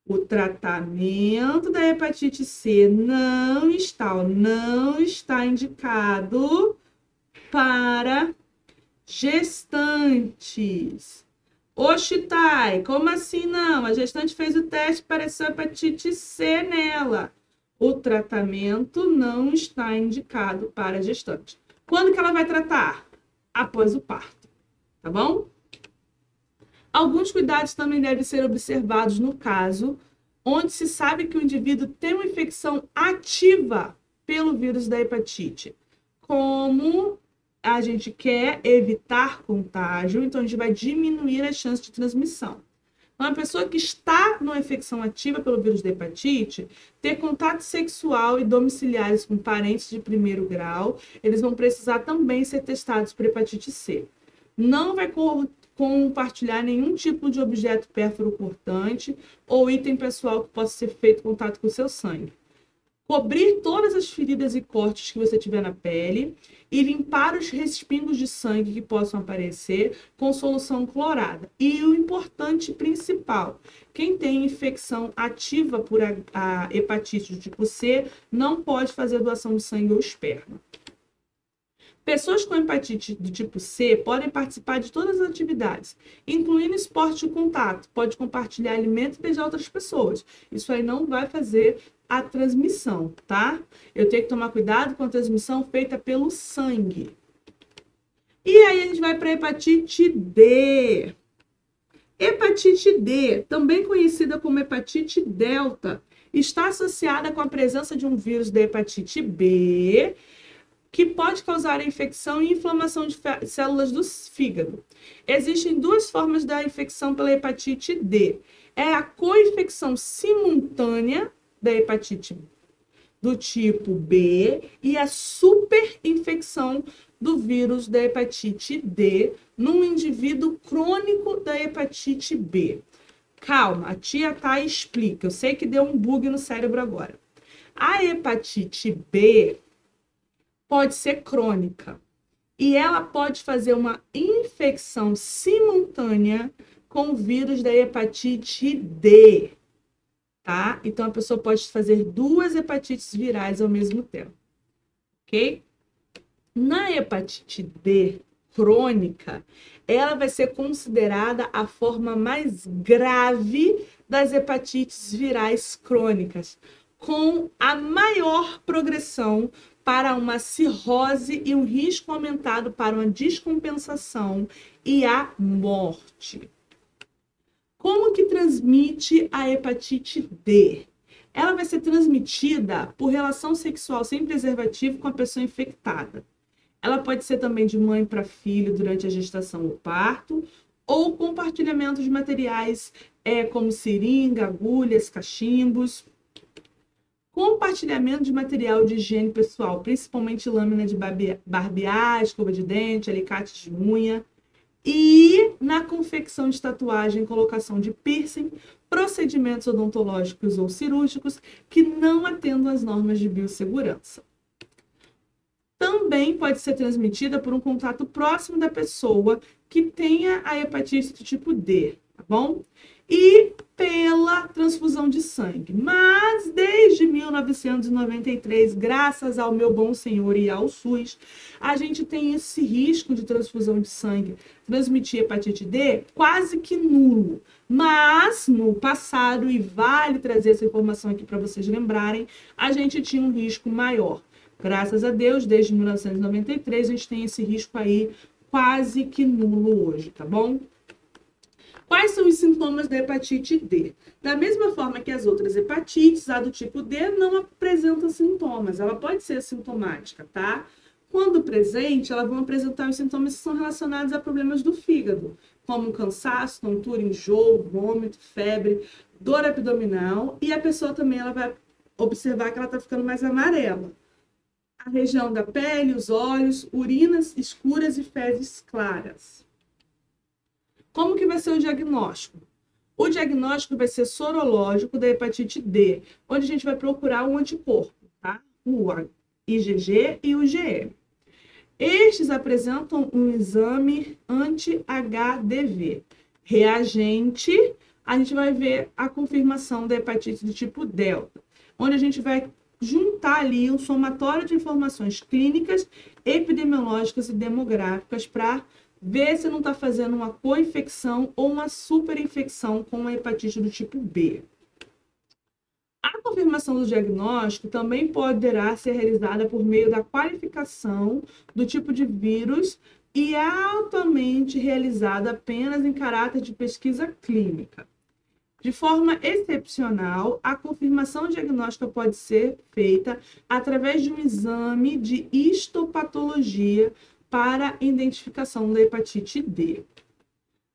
O tratamento da hepatite C não está indicado para gestantes. Oxi, Thay, como assim não? A gestante fez o teste, pareceu hepatite C nela. O tratamento não está indicado para gestante. Quando que ela vai tratar? Após o parto, tá bom? Alguns cuidados também devem ser observados no caso onde se sabe que o indivíduo tem uma infecção ativa pelo vírus da hepatite. Como a gente quer evitar contágio, então a gente vai diminuir a chance de transmissão. Uma pessoa que está numa infecção ativa pelo vírus da hepatite, ter contato sexual e domiciliares com parentes de primeiro grau, eles vão precisar também ser testados por hepatite C. Não vai compartilhar nenhum tipo de objeto pérfuro cortante ou item pessoal que possa ser feito contato com o seu sangue. Cobrir todas as feridas e cortes que você tiver na pele e limpar os respingos de sangue que possam aparecer com solução clorada. E o importante principal, quem tem infecção ativa por a hepatite do tipo C não pode fazer doação de sangue ou esperma. Pessoas com hepatite do tipo C podem participar de todas as atividades, incluindo esporte de contato, pode compartilhar alimento e beijar outras pessoas. Isso aí não vai fazer a transmissão, tá? Eu tenho que tomar cuidado com a transmissão feita pelo sangue. E aí a gente vai para a hepatite D. Hepatite D, também conhecida como hepatite delta, está associada com a presença de um vírus da hepatite B, que pode causar infecção e inflamação de células do fígado. Existem duas formas da infecção pela hepatite D. É a co-infecção simultânea da hepatite do tipo B e a superinfecção do vírus da hepatite D num indivíduo crônico da hepatite B. Calma, a tia Thay explica. Eu sei que deu um bug no cérebro agora. A hepatite B pode ser crônica e ela pode fazer uma infecção simultânea com o vírus da hepatite D, tá? Então, a pessoa pode fazer duas hepatites virais ao mesmo tempo, ok? Na hepatite D crônica, ela vai ser considerada a forma mais grave das hepatites virais crônicas, com a maior progressão para uma cirrose e um risco aumentado para uma descompensação e a morte. Como que transmite a hepatite D? Ela vai ser transmitida por relação sexual sem preservativo com a pessoa infectada. Ela pode ser também de mãe para filho durante a gestação ou parto, ou compartilhamento de materiais como seringa, agulhas, cachimbos. Compartilhamento de material de higiene pessoal, principalmente lâmina de barbear, escova de dente, alicate de unha. E na confecção de tatuagem, colocação de piercing, procedimentos odontológicos ou cirúrgicos que não atendam às normas de biossegurança. Também pode ser transmitida por um contato próximo da pessoa que tenha a hepatite do tipo D, tá bom? E pela transfusão de sangue. Mas desde 1993, graças ao meu bom senhor e ao SUS, a gente tem esse risco de transfusão de sangue transmitir hepatite D quase que nulo. Mas no passado, e vale trazer essa informação aqui para vocês lembrarem, a gente tinha um risco maior. Graças a Deus, desde 1993, a gente tem esse risco aí quase que nulo hoje, tá bom? Quais são os sintomas da hepatite D? Da mesma forma que as outras hepatites, a do tipo D não apresenta sintomas. Ela pode ser assintomática, tá? Quando presente, elas vão apresentar os sintomas que são relacionados a problemas do fígado, como cansaço, tontura, enjoo, vômito, febre, dor abdominal. E a pessoa também ela vai observar que ela está ficando mais amarela. A região da pele, os olhos, urinas escuras e fezes claras. Como que vai ser o diagnóstico? O diagnóstico vai ser sorológico da hepatite D, onde a gente vai procurar um anticorpo, tá? O IgG e o IgM. Estes apresentam um exame anti-HDV. Reagente, a gente vai ver a confirmação da hepatite do tipo delta, onde a gente vai juntar ali um somatório de informações clínicas, epidemiológicas e demográficas para ver se não está fazendo uma co-infecção ou uma superinfecção com a hepatite do tipo B. A confirmação do diagnóstico também poderá ser realizada por meio da qualificação do tipo de vírus e é altamente realizada apenas em caráter de pesquisa clínica. De forma excepcional, a confirmação diagnóstica pode ser feita através de um exame de histopatologia para identificação da hepatite D.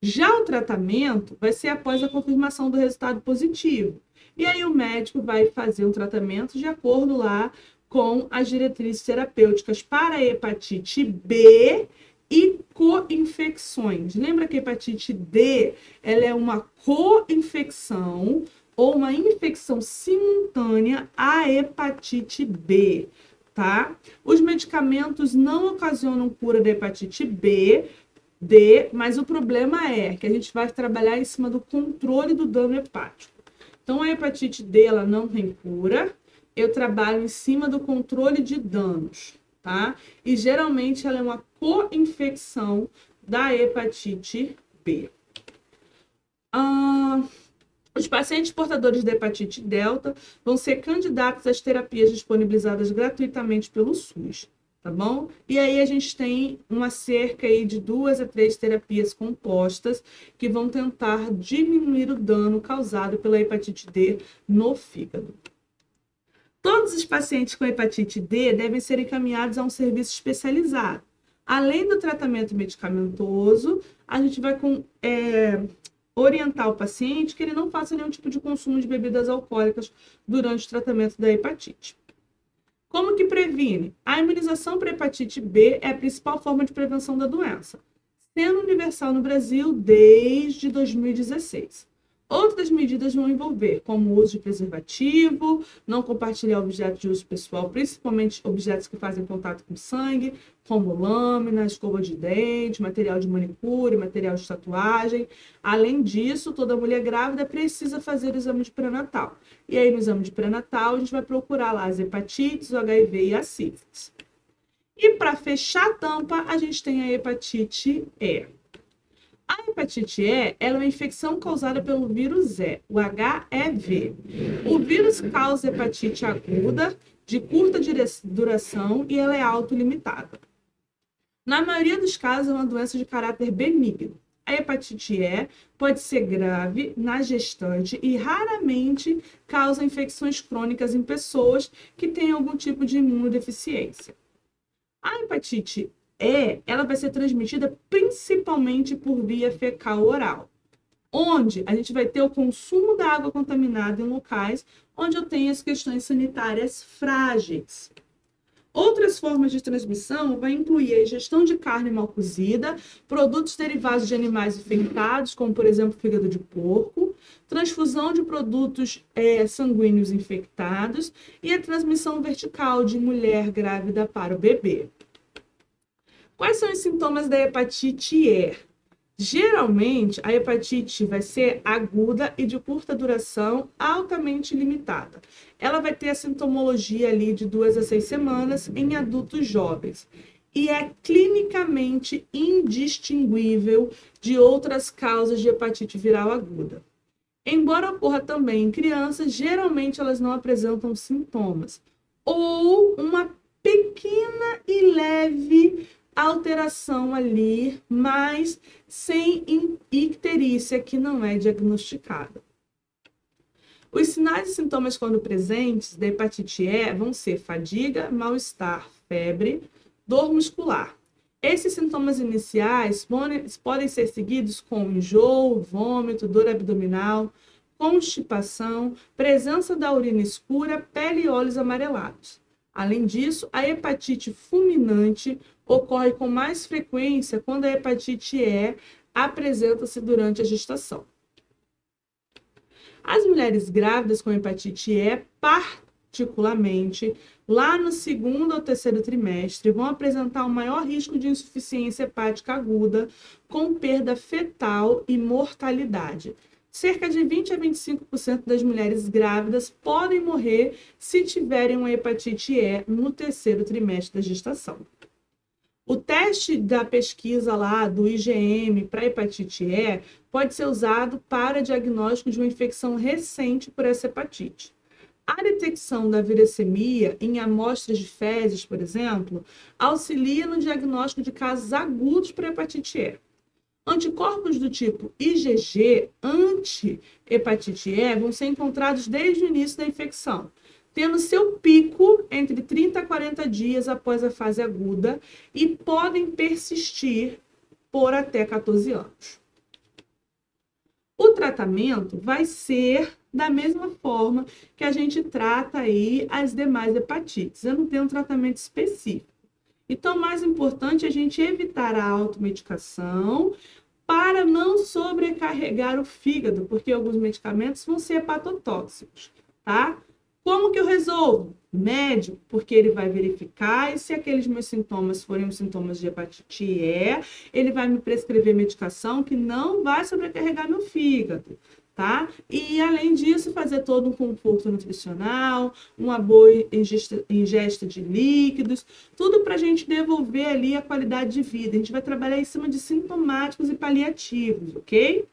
Já o tratamento vai ser após a confirmação do resultado positivo. E aí o médico vai fazer um tratamento de acordo lá com as diretrizes terapêuticas para a hepatite B e co-infecções. Lembra que a hepatite D ela é uma co-infecção ou uma infecção simultânea à hepatite B. Tá? Os medicamentos não ocasionam cura da hepatite B, D, mas o problema é que a gente vai trabalhar em cima do controle do dano hepático. Então, a hepatite D, ela não tem cura, eu trabalho em cima do controle de danos, tá? E, geralmente, ela é uma co-infecção da hepatite B. Os pacientes portadores de hepatite delta vão ser candidatos às terapias disponibilizadas gratuitamente pelo SUS, tá bom? E aí a gente tem uma cerca aí de 2 a 3 terapias compostas que vão tentar diminuir o dano causado pela hepatite D no fígado. Todos os pacientes com hepatite D devem ser encaminhados a um serviço especializado. Além do tratamento medicamentoso, a gente vai orientar o paciente que ele não faça nenhum tipo de consumo de bebidas alcoólicas durante o tratamento da hepatite. Como que previne? A imunização para hepatite B é a principal forma de prevenção da doença, sendo universal no Brasil desde 2016. Outras medidas vão envolver, como o uso de preservativo, não compartilhar objetos de uso pessoal, principalmente objetos que fazem contato com sangue, como lâmina, escova de dente, material de manicure, material de tatuagem. Além disso, toda mulher grávida precisa fazer o exame de pré-natal. E aí, no exame de pré-natal, a gente vai procurar lá as hepatites, o HIV e a sífilis. E para fechar a tampa, a gente tem a hepatite E. A hepatite E ela é uma infecção causada pelo vírus E, o HEV. O vírus causa hepatite aguda, de curta duração, e ela é autolimitada. Na maioria dos casos, é uma doença de caráter benigno. A hepatite E pode ser grave na gestante e raramente causa infecções crônicas em pessoas que têm algum tipo de imunodeficiência. A hepatite ela vai ser transmitida principalmente por via fecal-oral, onde a gente vai ter o consumo da água contaminada em locais onde eu tenho as questões sanitárias frágeis. Outras formas de transmissão vai incluir a ingestão de carne mal cozida, produtos derivados de animais infectados, como por exemplo fígado de porco, transfusão de produtos sanguíneos infectados e a transmissão vertical de mulher grávida para o bebê. Quais são os sintomas da hepatite E? Geralmente, a hepatite vai ser aguda e de curta duração, altamente limitada. Ela vai ter a sintomologia ali de 2 a 6 semanas em adultos jovens e é clinicamente indistinguível de outras causas de hepatite viral aguda. Embora ocorra também em crianças, geralmente elas não apresentam sintomas ou uma pequena e leve alteração ali, mas sem icterícia que não é diagnosticada. Os sinais e sintomas quando presentes da hepatite E vão ser fadiga, mal-estar, febre, dor muscular. Esses sintomas iniciais podem ser seguidos com enjoo, vômito, dor abdominal, constipação, presença da urina escura, pele e olhos amarelados. Além disso, a hepatite fulminante ocorre com mais frequência quando a hepatite E apresenta-se durante a gestação. As mulheres grávidas com hepatite E, particularmente, lá no 2º ou 3º trimestre, vão apresentar um maior risco de insuficiência hepática aguda, com perda fetal e mortalidade. Cerca de 20 a 25% das mulheres grávidas podem morrer se tiverem uma hepatite E no 3º trimestre da gestação. O teste da pesquisa lá do IgM para hepatite E pode ser usado para diagnóstico de uma infecção recente por essa hepatite. A detecção da viremia em amostras de fezes, por exemplo, auxilia no diagnóstico de casos agudos para hepatite E. Anticorpos do tipo IgG anti-hepatite E vão ser encontrados desde o início da infecção, tendo seu pico entre 30 a 40 dias após a fase aguda e podem persistir por até 14 anos. O tratamento vai ser da mesma forma que a gente trata aí as demais hepatites. Eu não tenho um tratamento específico. Então, o mais importante é a gente evitar a automedicação para não sobrecarregar o fígado, porque alguns medicamentos vão ser hepatotóxicos, tá? Como que eu resolvo? Médico, porque ele vai verificar e se aqueles meus sintomas forem os sintomas de hepatite E, ele vai me prescrever medicação que não vai sobrecarregar meu fígado, tá? E, além disso, fazer todo um conforto nutricional, uma boa ingesta de líquidos, tudo para a gente devolver ali a qualidade de vida. A gente vai trabalhar em cima de sintomáticos e paliativos, ok?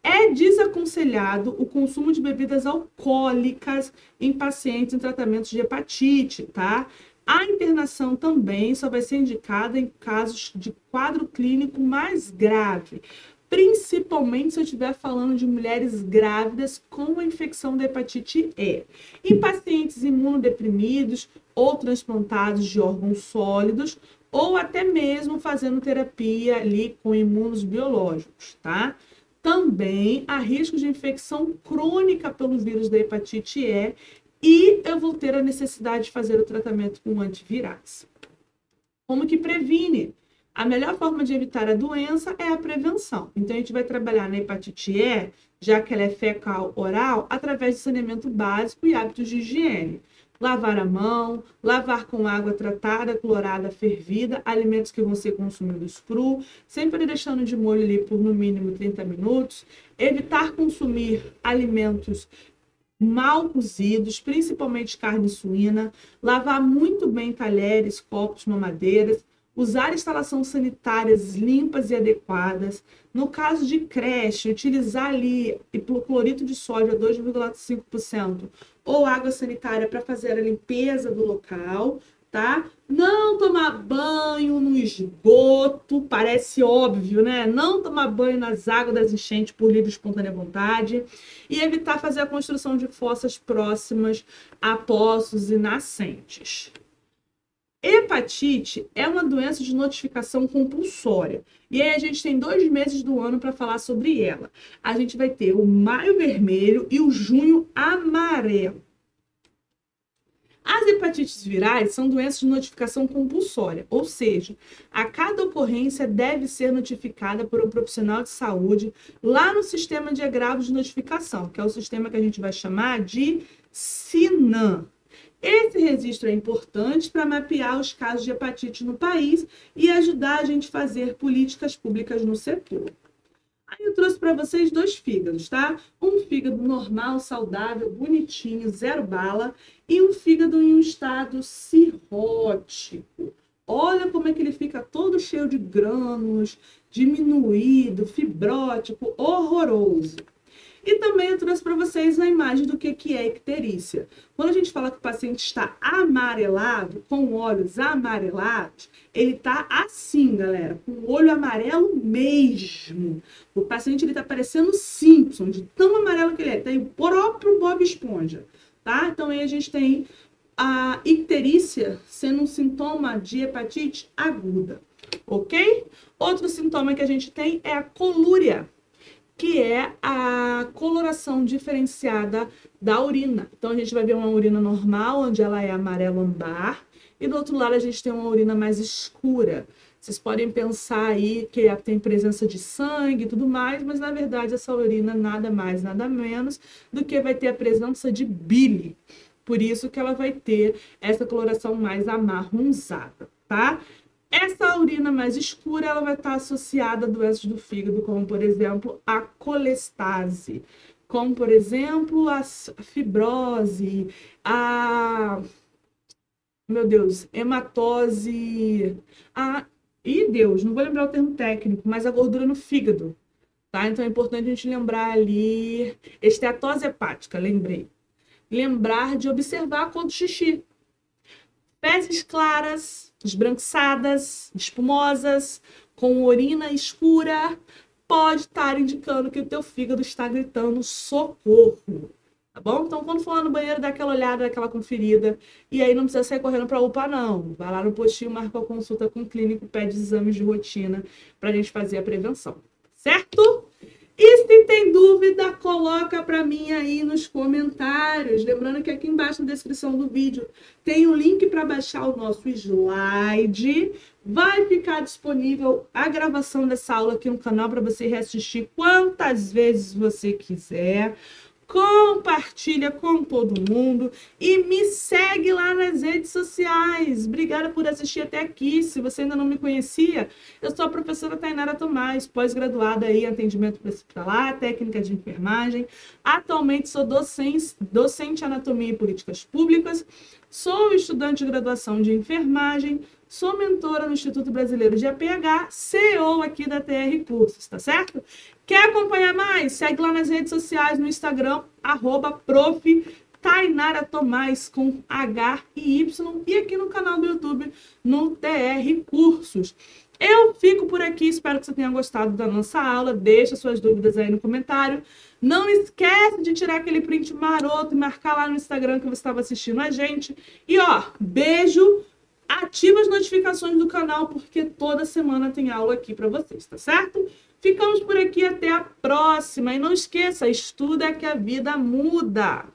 É desaconselhado o consumo de bebidas alcoólicas em pacientes em tratamentos de hepatite, tá? A internação também só vai ser indicada em casos de quadro clínico mais grave, principalmente se eu estiver falando de mulheres grávidas com a infecção da hepatite E. Em pacientes imunodeprimidos ou transplantados de órgãos sólidos, ou até mesmo fazendo terapia ali com imunos biológicos, tá? Também há risco de infecção crônica pelo vírus da hepatite E e eu vou ter a necessidade de fazer o tratamento com antivirais. Como que previne? A melhor forma de evitar a doença é a prevenção. Então, a gente vai trabalhar na hepatite E, já que ela é fecal oral, através de saneamento básico e hábitos de higiene. Lavar a mão, lavar com água tratada, clorada, fervida, alimentos que vão ser consumidos cru, sempre deixando de molho ali por no mínimo 30 minutos. Evitar consumir alimentos mal cozidos, principalmente carne suína. Lavar muito bem talheres, copos, mamadeiras. Usar instalações sanitárias limpas e adequadas. No caso de creche, utilizar ali hipoclorito de sódio a 2,5% ou água sanitária para fazer a limpeza do local, tá? Não tomar banho no esgoto, parece óbvio, né? Não tomar banho nas águas das enchentes por livre e espontânea vontade. E evitar fazer a construção de fossas próximas a poços e nascentes. Hepatite é uma doença de notificação compulsória. E aí a gente tem 2 meses do ano para falar sobre ela. A gente vai ter o maio vermelho e o junho amarelo. As hepatites virais são doenças de notificação compulsória, ou seja, a cada ocorrência deve ser notificada por um profissional de saúde lá no sistema de agravos de notificação, que é o sistema que a gente vai chamar de SINAM. Esse registro é importante para mapear os casos de hepatite no país e ajudar a gente a fazer políticas públicas no setor. Aí eu trouxe para vocês 2 fígados, tá? Um fígado normal, saudável, bonitinho, 0 bala, e um fígado em um estado cirrótico. Olha como é que ele fica todo cheio de grânulos, diminuído, fibrótico, horroroso. E também eu trouxe para vocês a imagem do que é icterícia. Quando a gente fala que o paciente está amarelado, com olhos amarelados, ele está assim, galera, com o olho amarelo mesmo. O paciente está parecendo Simpson, de tão amarelo que ele é. Tem o próprio Bob Esponja, tá? Então aí a gente tem a icterícia sendo um sintoma de hepatite aguda, ok? Outro sintoma que a gente tem é a colúria, que é a coloração diferenciada da urina. Então, a gente vai ver uma urina normal, onde ela é amarelo ambar, e do outro lado a gente tem uma urina mais escura. Vocês podem pensar aí que tem presença de sangue e tudo mais, mas na verdade essa urina nada mais, nada menos do que vai ter a presença de bile. Por isso que ela vai ter essa coloração mais amarronzada, tá? Essa urina mais escura, ela vai estar associada a doenças do fígado, como, por exemplo, a colestase, como, por exemplo, a fibrose, hematose, não vou lembrar o termo técnico, mas a gordura no fígado, tá? Então, é importante a gente lembrar ali, esteatose hepática, lembrei. Lembrar de observar a cor do xixi. Fezes claras, esbranquiçadas, espumosas, com urina escura, pode estar indicando que o teu fígado está gritando socorro, tá bom? Então, quando for lá no banheiro, dá aquela olhada, dá aquela conferida, e aí não precisa sair correndo para a UPA, não. Vai lá no postinho, marca a consulta com o clínico, pede exames de rotina para a gente fazer a prevenção, certo? E se tem dúvida, coloca para mim aí nos comentários. Lembrando que aqui embaixo na descrição do vídeo tem o link para baixar o nosso slide. Vai ficar disponível a gravação dessa aula aqui no canal para você reassistir quantas vezes você quiser. Compartilha com todo mundo e me segue lá nas redes sociais. Obrigada por assistir até aqui. Se você ainda não me conhecia, eu sou a professora Tainara Tomás, pós-graduada em atendimento hospitalar, técnica de enfermagem. Atualmente sou docente em anatomia e políticas públicas, sou estudante de graduação de enfermagem, sou mentora no Instituto Brasileiro de APH, CEO aqui da TR Cursos, tá certo? Quer acompanhar mais? Segue lá nas redes sociais, no Instagram, @prof. Tainara Tomás, com H e Y, e aqui no canal do YouTube, no TR Cursos. Eu fico por aqui, espero que você tenha gostado da nossa aula. Deixa suas dúvidas aí no comentário. Não esquece de tirar aquele print maroto e marcar lá no Instagram que você estava assistindo a gente. E ó, beijo, ativa as notificações do canal, porque toda semana tem aula aqui para vocês, tá certo? Ficamos por aqui, até a próxima. E não esqueça, estuda que a vida muda.